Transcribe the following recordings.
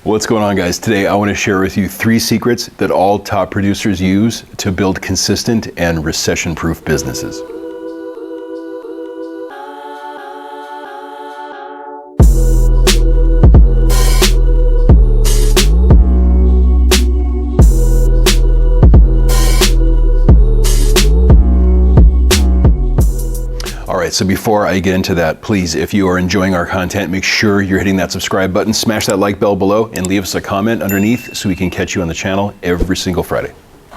What's going on, guys? Today I want to share with you 3 secrets that all top producers use to build consistent and recession-proof businesses. Alright, so before I get into that, please, if you are enjoying our content, make sure you're hitting that subscribe button, smash that like bell below, and leave us a comment underneath so we can catch you on the channel every single Friday.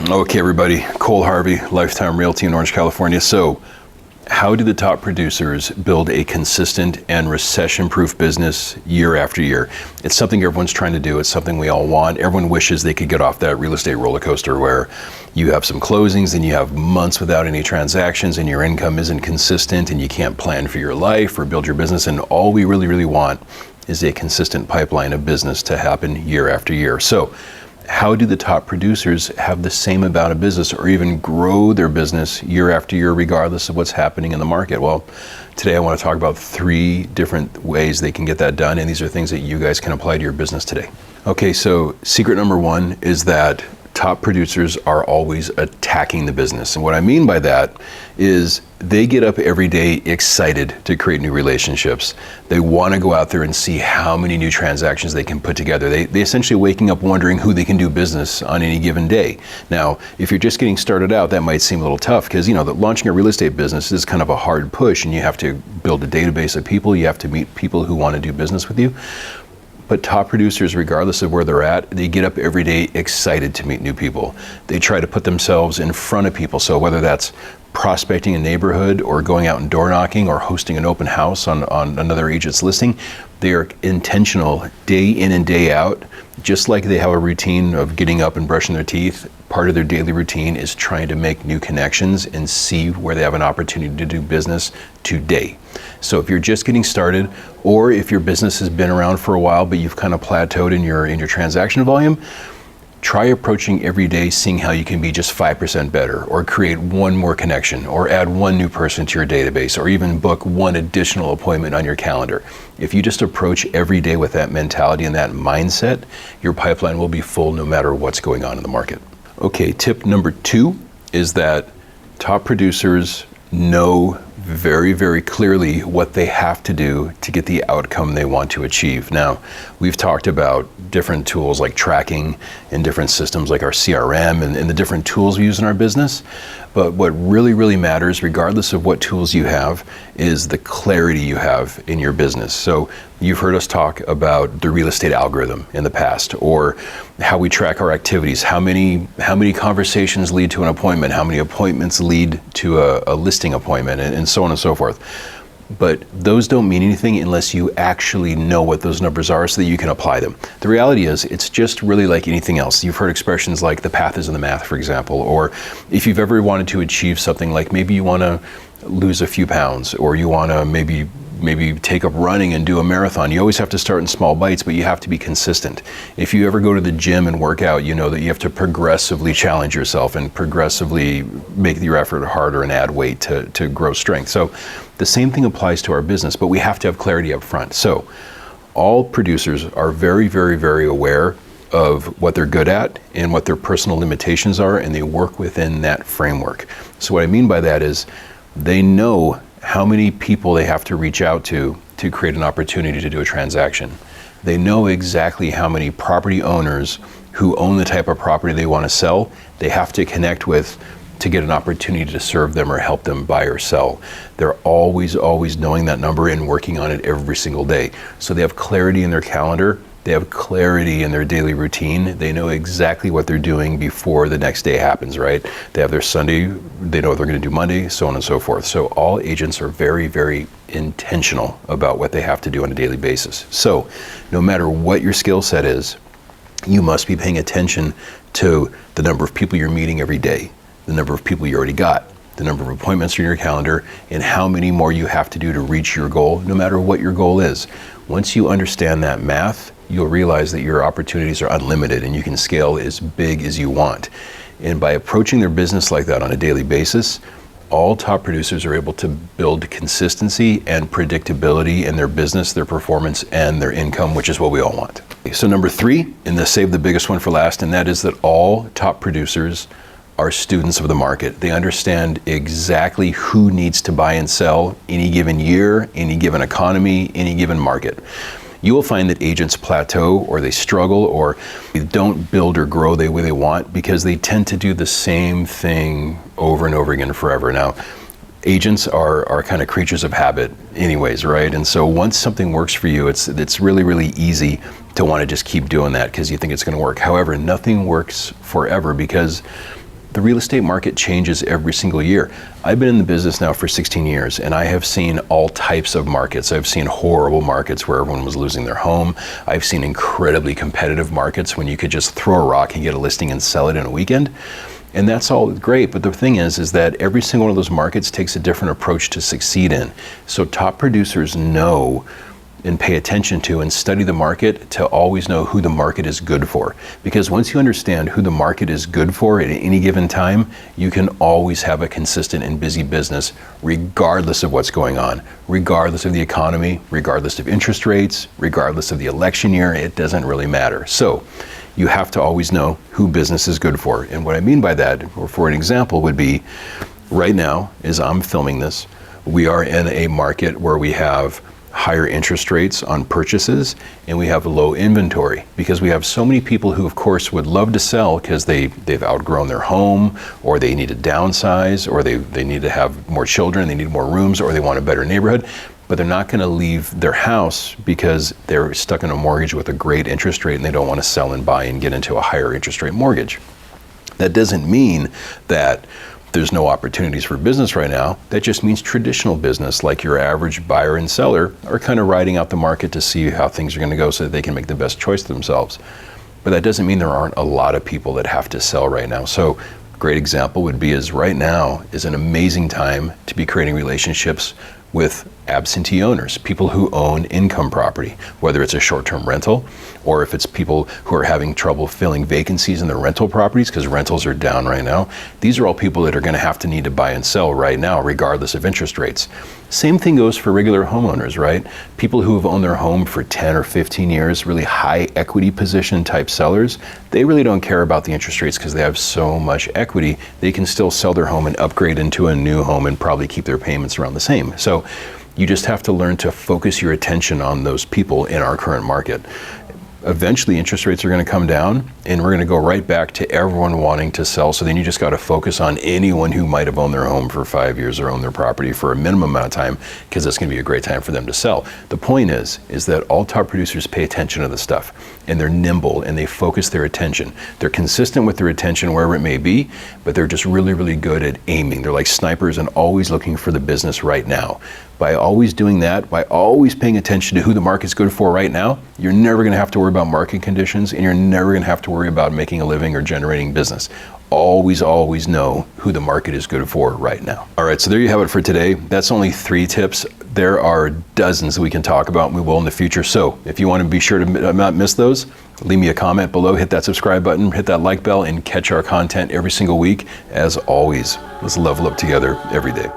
Okay, everybody, Cole Harvey, Lifetime Realty in Orange, California. So, how do the top producers build a consistent and recession-proof business year after year? It's something everyone's trying to do. It's something we all want. Everyone wishes they could get off that real estate roller coaster where you have some closings and you have months without any transactions and your income isn't consistent and you can't plan for your life or build your business. And all we really want is a consistent pipeline of business to happen year after year. So, how do the top producers have the same amount of business or even grow their business year after year regardless of what's happening in the market? Well, today I want to talk about 3 different ways they can get that done, and these are things that you guys can apply to your business today. Okay, so secret number 1 is that top producers are always attacking the business. And what I mean by that is they get up every day excited to create new relationships. They want to go out there and see how many new transactions they can put together. They essentially waking up wondering who they can do business on any given day. Now, if you're just getting started out, that might seem a little tough because, that launching a real estate business is kind of a hard push and you have to build a database of people. You have to meet people who want to do business with you. But top producers, regardless of where they're at, they get up every day excited to meet new people. They try to put themselves in front of people. So whether that's prospecting a neighborhood or going out and door knocking or hosting an open house on another agent's listing, they are intentional day in and day out. Just like they have a routine of getting up and brushing their teeth, part of their daily routine is trying to make new connections and see where they have an opportunity to do business today. So if you're just getting started, or if your business has been around for a while but you've kind of plateaued in your transaction volume, try approaching every day, seeing how you can be just 5% better, or create one more connection, or add one new person to your database, or even book one additional appointment on your calendar. If you just approach every day with that mentality and that mindset, your pipeline will be full no matter what's going on in the market. Okay, tip number 2 is that top producers know very clearly what they have to do to get the outcome they want to achieve. Now, we've talked about different tools like tracking and different systems like our CRM and the different tools we use in our business. But what really matters, regardless of what tools you have, is the clarity you have in your business. So you've heard us talk about the real estate algorithm in the past, or how we track our activities, how many conversations lead to an appointment, how many appointments lead to a listing appointment, and so on and so forth. But those don't mean anything unless you actually know what those numbers are so that you can apply them. The reality is, it's just really like anything else. You've heard expressions like the path is in the math, for example, or if you've ever wanted to achieve something like maybe you want to lose a few pounds, or you want to maybe take up running and do a marathon. You always have to start in small bites, but you have to be consistent. If you ever go to the gym and work out, you know that you have to progressively challenge yourself and progressively make your effort harder and add weight to grow strength. So the same thing applies to our business, but we have to have clarity up front. So all producers are very aware of what they're good at and what their personal limitations are, and they work within that framework. So what I mean by that is they know how many people they have to reach out to create an opportunity to do a transaction. They know exactly how many property owners who own the type of property they want to sell they have to connect with to get an opportunity to serve them or help them buy or sell. They're always knowing that number and working on it every single day. So they have clarity in their calendar. They have clarity in their daily routine. They know exactly what they're doing before the next day happens, right? They have their Sunday, they know what they're going to do Monday, so on and so forth. So all agents are very intentional about what they have to do on a daily basis. So no matter what your skill set is, you must be paying attention to the number of people you're meeting every day, the number of people you already got, the number of appointments in your calendar, and how many more you have to do to reach your goal, no matter what your goal is. Once you understand that math, you'll realize that your opportunities are unlimited and you can scale as big as you want. And by approaching their business like that on a daily basis, All top producers are able to build consistency and predictability in their business, their performance, and their income, which is what we all want. So number 3, and let's save the biggest one for last, and that is that all top producers are students of the market. They understand exactly who needs to buy and sell any given year, any given economy, any given market. You will find that agents plateau, or they struggle, or they don't build or grow the way they want because they tend to do the same thing over and over again forever. Now, agents are kind of creatures of habit anyways, right? And so once something works for you, it's really, really easy to want to just keep doing that because you think it's going to work. However, nothing works forever because the real estate market changes every single year. I've been in the business now for 16 years, and I have seen all types of markets. I've seen horrible markets where everyone was losing their home. I've seen incredibly competitive markets when you could just throw a rock and get a listing and sell it in a weekend. And that's all great, but the thing is that every single one of those markets takes a different approach to succeed in. So top producers know and pay attention to and study the market to always know who the market is good for. Because once you understand who the market is good for at any given time, you can always have a consistent and busy business regardless of what's going on, regardless of the economy, regardless of interest rates, regardless of the election year, it doesn't really matter. So you have to always know who business is good for. And what I mean by that, or for an example, would be right now, as I'm filming this, we are in a market where we have higher interest rates on purchases, and we have low inventory because we have so many people who, of course, would love to sell because they've outgrown their home, or they need to downsize, or they need to have more children, they need more rooms, or they want a better neighborhood, but they're not going to leave their house because they're stuck in a mortgage with a great interest rate and they don't want to sell and buy and get into a higher interest rate mortgage. That doesn't mean that there's no opportunities for business right now. That just means traditional business, like your average buyer and seller, are kind of riding out the market to see how things are going to go so that they can make the best choice for themselves. But that doesn't mean there aren't a lot of people that have to sell right now. So a great example would be is right now is an amazing time to be creating relationships with absentee owners, people who own income property, whether it's a short-term rental or if it's people who are having trouble filling vacancies in their rental properties because rentals are down right now. These are all people that are going to need to buy and sell right now, regardless of interest rates. Same thing goes for regular homeowners, right? People who have owned their home for 10 or 15 years, really high equity position type sellers, they really don't care about the interest rates because they have so much equity. They can still sell their home and upgrade into a new home and probably keep their payments around the same. So you just have to learn to focus your attention on those people in our current market. Eventually interest rates are going to come down and we're going to go right back to everyone wanting to sell. So then you just got to focus on anyone who might have owned their home for 5 years or owned their property for a minimum amount of time, because it's going to be a great time for them to sell. The point is that all top producers pay attention to this stuff, and they're nimble and they focus their attention. They're consistent with their attention wherever it may be, but they're just really, really good at aiming. They're like snipers and always looking for the business right now. By always doing that, by always paying attention to who the market's good for right now, you're never going to have to worry about market conditions, and you're never going to have to worry about making a living or generating business. Always, always know who the market is good for right now. All right, so there you have it for today. That's only 3 tips. There are dozens that we can talk about, and we will in the future. So if you want to be sure to not miss those, leave me a comment below, hit that subscribe button, hit that like bell, and catch our content every single week. As always, let's level up together every day.